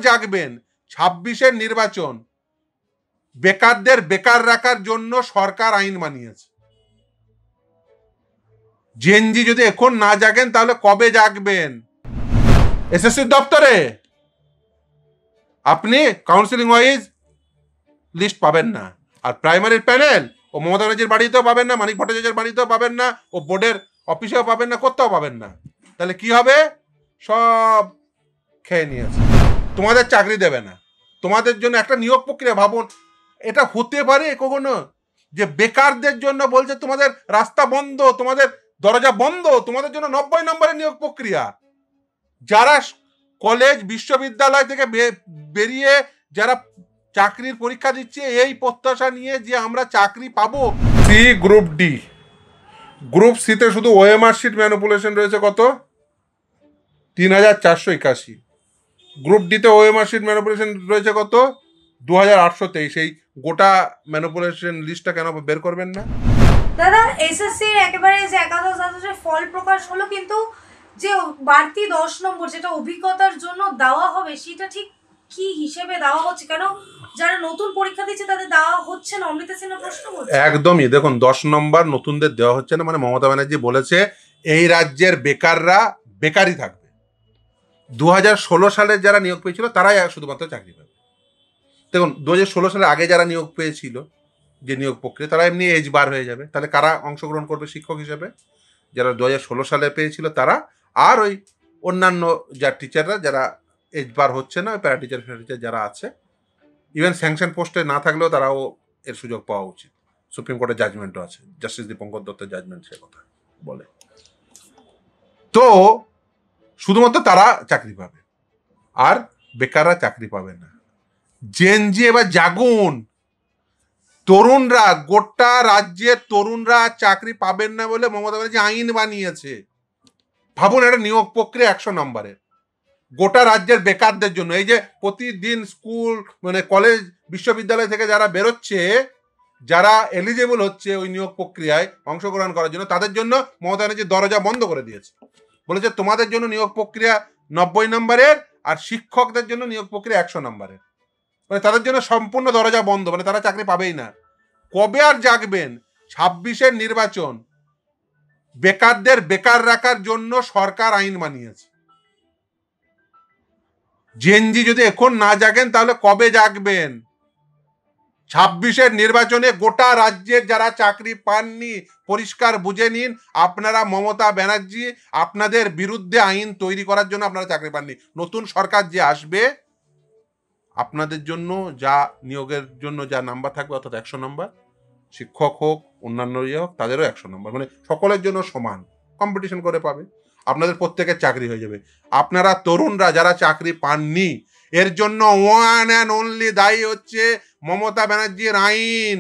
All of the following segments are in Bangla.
জাগবেন 26-এর নির্বাচন বেকারদের বেকার রাখার জন্য সরকার আইন বানিয়েছে। জেনজি যদি এখন না জাগেন তাহলে কবে জাগবেন? এসএসসি দপ্তরে আপনি কাউন্সিলিং ওয়াইজ লিস্ট পাবেন না, আর প্রাইমারির প্যানেল ও মমতা ব্যানার্জির বাড়িতেও পাবেন না, মানিক ভট্টাচার্যের বাড়িতেও পাবেন না, ও বোর্ডের অফিসেও পাবেন না, কোথাও পাবেন না। তাহলে কি হবে? সব খেয়ে নিয়েছে, তোমাদের চাকরি দেবে না। তোমাদের জন্য একটা নিয়োগ প্রক্রিয়া ভাবুন, এটা হতে পারে কখনো যে বেকারদের জন্য বলছে তোমাদের রাস্তা বন্ধ, তোমাদের দরজা বন্ধ, তোমাদের জন্য 90 নম্বরের নিয়োগ প্রক্রিয়া। যারা কলেজ বিশ্ববিদ্যালয় থেকে বেরিয়ে যারা চাকরির পরীক্ষা দিচ্ছে এই প্রত্যাশা নিয়ে যে আমরা চাকরি পাবো। সি গ্রুপ ডি, গ্রুপ সিতে শুধু ওএমআর শিট ম্যানিপুলেশন রয়েছে কত? 3481। গ্রুপ ডিতে ওএমআর শিট ম্যানিপুলেশন রয়েছে কত? 2823। এই গোটা ম্যানিপুলেশন লিস্টটা কেন বের করবেন না? দাদা এসএসসির একেবারে যে একাদশ দ্বাদশের ফল প্রকাশ হলো, কিন্তু যে বাড়তি 10 নম্বর যেটা অভিজ্ঞতার জন্য দেওয়া হবে সেটা ঠিক কি হিসেবে দেওয়া হচ্ছে? কেন যারা নতুন পরীক্ষা দিচ্ছে তাদের দেওয়া হচ্ছে না? অমৃতা সিনহা প্রশ্ন করছে। একদমই, দেখুন 10 নম্বর নতুনদের দেওয়া হচ্ছে না, মানে মমতা ব্যানার্জি বলেছে এই রাজ্যের বেকাররা বেকারই থাকবে। 2016 সালে যারা নিয়োগ পেয়েছিল তারাই শুধুমাত্র চাকরি পাবে। দেখুন 2016 সালে আগে যারা নিয়োগ পেয়েছিল যে নিয়োগ প্রক্রিয়া, তারা এমনি এজ বার হয়ে যাবে। তাহলে কারা অংশগ্রহণ করবে শিক্ষক হিসেবে? যারা 2016 সালে পেয়েছিল তারা, আর ওই অন্যান্য যা টিচাররা যারা এজ বার হচ্ছে না, প্যারা টিচার যারা আছে, ইভেন স্যাংশন পোস্টে না থাকলেও তারাও এর সুযোগ পাওয়া উচিত। সুপ্রিম কোর্টের জাজমেন্টও আছে, জাস্টিস দীপঙ্কর দত্তের জাজমেন্ট সে কথা বলে। তো শুধুমাত্র তারা চাকরি পাবে, আর বেকাররা চাকরি পাবে না। জেনজি এবার জাগুন, তরুণরা, গোটা রাজ্যের তরুণরা চাকরি পাবেন না বলে মমতা ব্যানার্জি আইন বানিয়েছে। ভাবুন, একটা নিয়োগ প্রক্রিয়া 100 নম্বরের গোটা রাজ্যের বেকারদের জন্য। এই যে প্রতিদিন স্কুল মানে কলেজ বিশ্ববিদ্যালয় থেকে যারা বেরোচ্ছে, যারা এলিজেবল হচ্ছে ওই নিয়োগ প্রক্রিয়ায় অংশগ্রহণ করার জন্য, তাদের জন্য মমতা ব্যানার্জি দরজা বন্ধ করে দিয়েছে। বলেছে তোমাদের জন্য নিয়োগ প্রক্রিয়া 90 নম্বরের, আর শিক্ষকদের জন্য নিয়োগ প্রক্রিয়া 100 নম্বরের। মানে তাদের জন্য সম্পূর্ণ দরজা বন্ধ, মানে তারা চাকরি পাবেই না। কবে আর জাগবেন? 26-এর নির্বাচন বেকারদের বেকার রাখার জন্য সরকার আইন বানিয়েছে। জেনজি যদি এখন না জাগেন তাহলে কবে জাগবেন? 26-এর নির্বাচনে গোটা রাজ্যের যারা চাকরি পাননি পরিষ্কার বুঝে নিন, আপনারা মমতা ব্যানার্জি আপনাদের বিরুদ্ধে আইন তৈরি করার জন্য আপনারা চাকরি পাননি। নতুন সরকার যে আসবে আপনাদের জন্য যা নিয়োগের জন্য যা নাম্বার থাকবে, অর্থাৎ 100 নম্বর, শিক্ষক হোক অন্যান্য ইয়ে হোক তাদেরও 100 নম্বর, মানে সকলের জন্য সমান কম্পিটিশন করে পাবে। আপনাদের প্রত্যেকের চাকরি হয়ে যাবে। আপনারা তরুণরা যারা চাকরি পাননি, এর জন্য ওয়ান অ্যান্ড অনলি দায়ী হচ্ছে মমতা ব্যানার্জির আইন।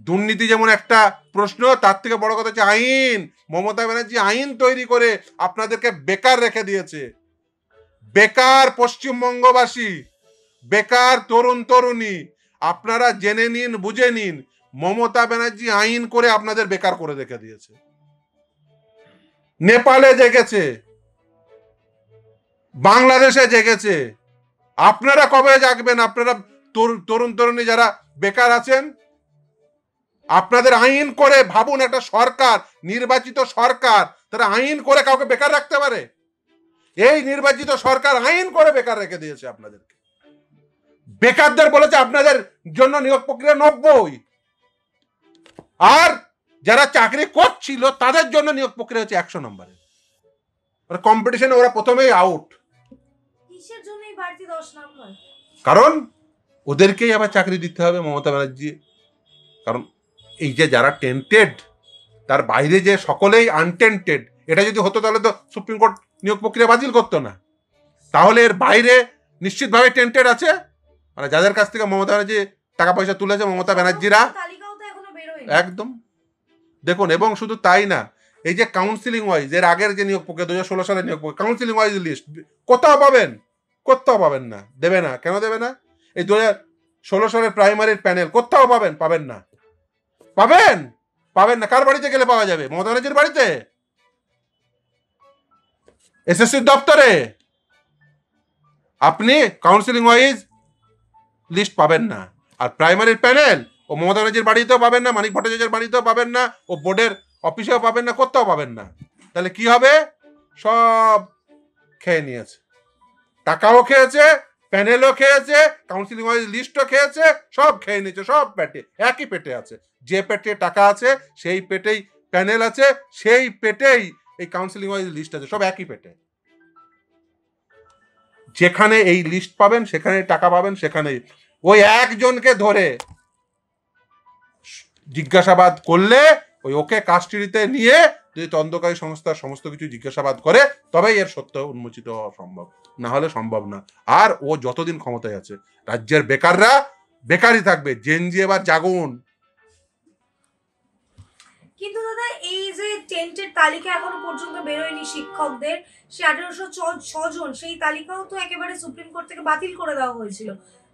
দুর্নীতি যেমন একটা প্রশ্ন, তার থেকে বড় কথা হচ্ছে আইন। মমতা ব্যানার্জি আইন তৈরি করে আপনাদেরকে বেকার রেখে দিয়েছে। বেকার পশ্চিমবঙ্গবাসী, বেকার তরুণ তরুণী, আপনারা জেনে নিন, বুঝে নিন, মমতা ব্যানার্জি আইন করে আপনাদের বেকার করে রেখে দিয়েছে। নেপালে জেগেছে, বাংলাদেশে জেগেছে, আপনারা কবে জাগবেন? আপনারা তরুণ তরুণী যারা বেকার আছেন, আপনাদের আইন করে ভাবুন, একটা সরকার, নির্বাচিত সরকার, তারা আইন করে কাউকে বেকার রাখতে পারে? এই নির্বাচিত সরকার আইন করে বেকার রেখে দিয়েছে আপনাদেরকে। বেকারদের বলেছে আপনাদের জন্য নিয়োগ প্রক্রিয়া 90, আর যারা চাকরি করছিল তাদের জন্য নিয়োগ প্রক্রিয়া হচ্ছে 100 নম্বরে। কম্পিটিশনে ওরা প্রথমেই আউট। কিসের জন্য এই বাড়তি 10 নম্বর? কারণ ওদেরকেই আবার চাকরি দিতে হবে মমতা ব্যানার্জি। কারণ এই যে যারা টেন্টেড, তার বাইরে যে সকলেই আনটেন্টেড, এটা যদি হতো তাহলে তো সুপ্রিম কোর্ট নিয়োগ প্রক্রিয়া বাতিল করতো না। তাহলে এর বাইরে নিশ্চিতভাবে টেন্টেড আছে, মানে যাদের কাছ থেকে মমতা ব্যানার্জি টাকা পয়সা তুলেছে মমতা ব্যানার্জিরা, একদম দেখুন। এবং শুধু তাই না, এই যে কাউন্সিলিং ওয়াইজ এর আগের যে নিয়োগ প্রক্রিয়া 2016 সালের নিয়োগ প্রক্রিয়া, কাউন্সিলিং ওয়াইজ লিস্ট কোথাও পাবেন? কোথাও পাবেন না, দেবে না। কেন দেবে না? এই 2016 সালের প্রাইমারির প্যানেল কোথাও পাবেন? পাবেন না। পাবেন? পাবেন না। কার বাড়িতে গেলে পাওয়া যাবে? মমতা ব্যানার্জির বাড়িতে? এসএসসির দপ্তরে? আপনি কাউন্সিলিং ওয়াইজ লিস্ট পাবেন না। আর প্রাইমারির প্যানেল ও মমতা ব্যানার্জির বাড়িতেও পাবেন না, মানিক ভট্টাচার্যের বাড়িতেও পাবেন না, ও বোর্ডের অফিসেও পাবেন না, কোথাও পাবেন না। তাহলে কি হবে? সব খেয়ে নিয়েছে, টাকাও খেয়েছে, প্যানেলও খেয়েছে, কাউন্সিলিং ওয়াইজ লিস্টও খেয়েছে, সব খেয়ে নিয়েছে, সব পেটে, একই পেটে আছে। যে পেটে টাকা আছে সেই পেটেই প্যানেল আছে, সেই পেটেই এই কাউন্সিলিং ওয়াইজ লিস্ট আছে, সব একই পেটে। যেখানে এই লিস্ট পাবেন সেখানে টাকা পাবেন, সেখানে ওই একজনকে ধরে জিজ্ঞাসাবাদ করলে ওকে কাস্টডিতে নিয়ে যদি তদন্তকারী সংস্থার সমস্ত কিছু জিজ্ঞাসাবাদ করে তবেই এর সত্য উন্মোচিত হওয়া সম্ভব, না হলে সম্ভব না। আর ও যতদিন ক্ষমতায় আছে রাজ্যের বেকাররা বেকারই থাকবে। জেনজি এবার জাগুন। কিন্তু দাদা এই যে টেন্টের তালিকা এখনো পর্যন্ত বেরোয়নি শিক্ষকদের, সে 1806 জন, সেই তালিকাও তো একেবারে সুপ্রিম কোর্ট থেকে বাতিল করে দেওয়া হয়েছিল।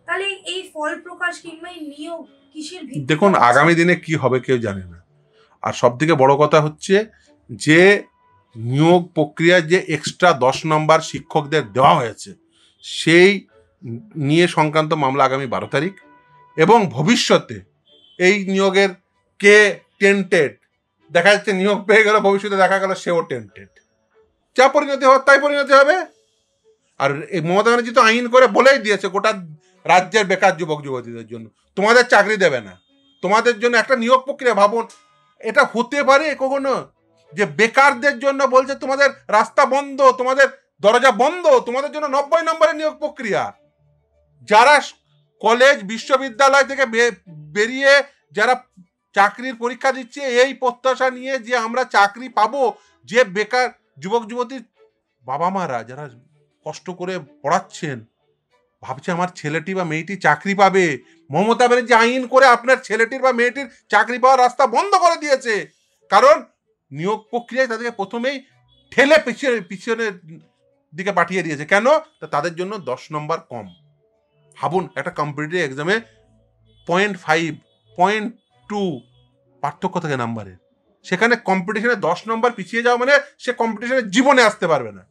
তাহলে এই ফল প্রকাশ কিংবা এই নিয়োগ কিসের ভিত্তিতে? দেখুন আগামী দিনে কি হবে কেউ জানে না। আর সব থেকে বড় কথা হচ্ছে যে নিয়োগ প্রক্রিয়ায় যে এক্সট্রা 10 নম্বর শিক্ষকদের দেওয়া হয়েছে সেই নিয়ে সংক্রান্ত মামলা আগামী 12 তারিখ, এবং ভবিষ্যতে এই নিয়োগের কে টেন্টেড, দেখা যাচ্ছে নিয়োগ পেয়ে গেল, ভবিষ্যতে দেখা গেল সেও টেন্টেড, যা পরিণতি হওয়ার তাই পরিণতি হবে। আর এই মমতা ব্যানার্জি তো আইন করে বলেই দিয়েছে গোটা রাজ্যের বেকার যুবক যুবতীদের জন্য তোমাদের চাকরি দেবে না, তোমাদের জন্য একটা নিয়োগ প্রক্রিয়া। ভাবুন এটা হতে পারে কখনো যে বেকারদের জন্য বলছে তোমাদের রাস্তা বন্ধ, তোমাদের দরজা বন্ধ, তোমাদের জন্য 90 নম্বরের নিয়োগ প্রক্রিয়া। যারা কলেজ বিশ্ববিদ্যালয় থেকে বেরিয়ে যারা চাকরির পরীক্ষা দিচ্ছে এই প্রত্যাশা নিয়ে যে আমরা চাকরি পাবো, যে বেকার যুবক যুবতীর বাবা মারা যারা কষ্ট করে পড়াচ্ছেন ভাবছে আমার ছেলেটি বা মেয়েটি চাকরি পাবে, মমতা ব্যানার্জি আইন করে আপনার ছেলেটির বা মেয়েটির চাকরি পাওয়ার রাস্তা বন্ধ করে দিয়েছে। কারণ নিয়োগ প্রক্রিয়ায় তাদেরকে প্রথমেই ঠেলে পিছনের দিকে পাঠিয়ে দিয়েছে। কেন? তাদের জন্য 10 নম্বর কম। ভাবুন একটা কম্পিটিটিভ এক্সামে 0.5 0.2 পার্থক্য থাকে নাম্বারের, সেখানে কম্পিটিশনে 10 নম্বর পিছিয়ে যাওয়া মানে সে কম্পিটিশনে জীবনে আসতে পারবে না।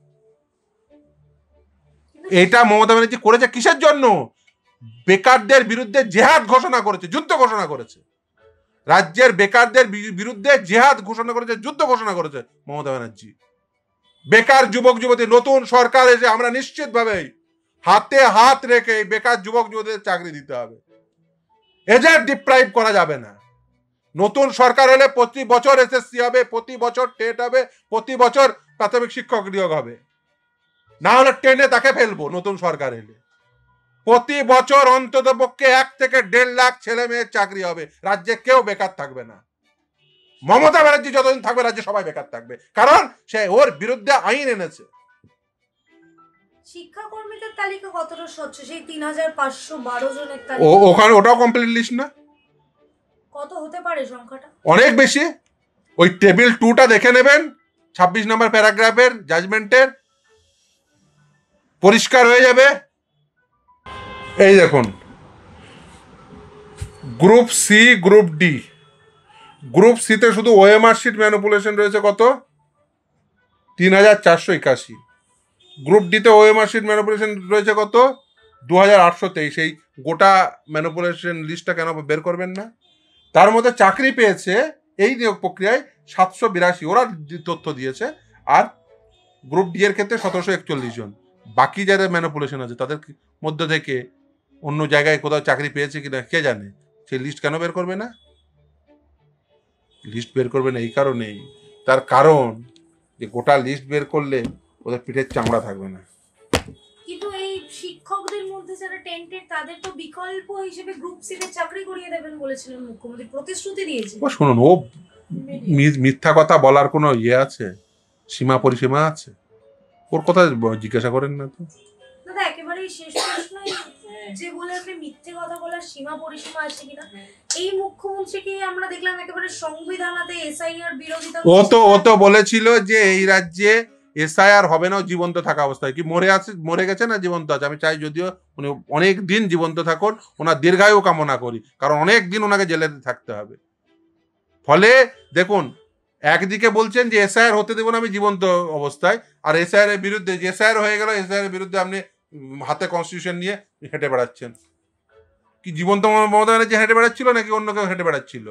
এটা মমতা ব্যানার্জি করেছে কিসের জন্য? বেকারদের বিরুদ্ধে জেহাদ ঘোষণা করেছে, যুদ্ধ ঘোষণা করেছে। রাজ্যের বেকারদের বিরুদ্ধে জেহাদ ঘোষণা করেছে, যুদ্ধ ঘোষণা করেছে মমতা ব্যানার্জি। বেকার যুবক যুবতী, নতুন সরকার এসে আমরা নিশ্চিতভাবে হাতে হাত রেখে বেকার যুবক যুবতীদের চাকরি দিতে হবে, এদের ডিপ্রাইভ করা যাবে না। নতুন সরকার হলে প্রতি বছর এসএসসি হবে, প্রতি বছর টেট হবে, প্রতি বছর প্রাথমিক শিক্ষক নিয়োগ হবে, না হলে টেনে তাকে ফেলবো। নতুন সরকার এলে প্রতি বছর অন্তত পক্ষে 1 থেকে 1.5 লাখ ছেলে মেয়ের চাকরি হবে, রাজ্যে কেউ বেকার থাকবে না। মমতা ব্যানার্জি যতদিন থাকবে রাজ্যে সবাই বেকার থাকবে, কারণ সে ওর বিরুদ্ধে আইন এনেছে। শিক্ষাকর্মীদের তালিকা কতটা স্বচ্ছ? সেই 3512 জনের তালিকা ওখানে ওটাও কমপ্লিট লিস্ট না? কত হতে পারে সংখ্যাটা? অনেক বেশি। ওই টেবিল 2টা দেখে নেবেন, 26 নম্বর প্যারাগ্রাফের জাজমেন্টের, পরিষ্কার হয়ে যাবে। এই দেখুন group C, group D. Group সিতে শুধু ওএমআর শিট ম্যানিপুলেশন রয়েছে কত? 3481। গ্রুপ ডিতে ওএমআর শিট ম্যানিপুলেশন রয়েছে কত? 2823। এই গোটা ম্যানিপুলেশন লিস্টটা কেন বের করবেন না? তার মধ্যে চাকরি পেয়েছে এই নিয়োগ প্রক্রিয়ায় 782, ওরা তথ্য দিয়েছে। আর গ্রুপ ডি এর ক্ষেত্রে 1741 জন। বাকি যাদের ম্যানিপুলেশন আছে তাদের মধ্যে থেকে অন্য জায়গায় কোথাও চাকরি পেয়েছে কিনা কে জানে। সেই লিস্ট কেন বের করবে না? লিস্ট বের করবে না এই কারণেই, তার কারণ যে গোটা লিস্ট বের করলে ওদের পিঠের চামড়া থাকবে না। কিন্তু এই শিক্ষকদের মধ্যে যারা টেন্টেড তাদের তো বিকল্প হিসেবে গ্রুপ সি তে চাকরি করিয়ে দেবেন বলেছিলেন মুখ্যমন্ত্রী, প্রতিশ্রুতি দিয়েছে। ও শুনুন, ও মিথ্যা কথা বলার কোনো ইয়ে আছে, সীমা পরিসীমা আছে? ওর কথা জিজ্ঞাসা করেন না তো। দাদা একেবারেই শেষ প্রশ্নই যে বলে আপনি মিথ্যে কথা বলার সীমা পরিসীমা আছে কিনা, এই মুখ্যমন্ত্রীকে আমরা দেখলাম একেবারে সংবিধানাতে এসআইআর বিরোধিতা। ও তো বলেছিল যে এই রাজ্যে এসআইআর হবে না জীবন্ত থাকা অবস্থায়। কি মরে গেছে না জীবন্ত আছে? আমি চাই যদিও উনি অনেক দিন জীবন্ত থাকুন, ওনার দীর্ঘায়ু কামনা করি, কারণ অনেক দিন ওনাকে জেলে থাকতে হবে। ফলে দেখুন একদিকে বলছেন যে এসআইআর হতে দেবো না আমি জীবন্ত অবস্থায়, আর এসআইআর এর বিরুদ্ধে, যে এসআইআর হয়ে গেল এসআইআর এর বিরুদ্ধে আপনি হাতে কনস্টিটিউশন নিয়ে হেঁটে বেড়াচ্ছেন। কি জীবন্ত মমতা ব্যানার্জি হেঁটে বেড়াচ্ছিল নাকি অন্য কেউ হেঁটে বেড়াচ্ছিল?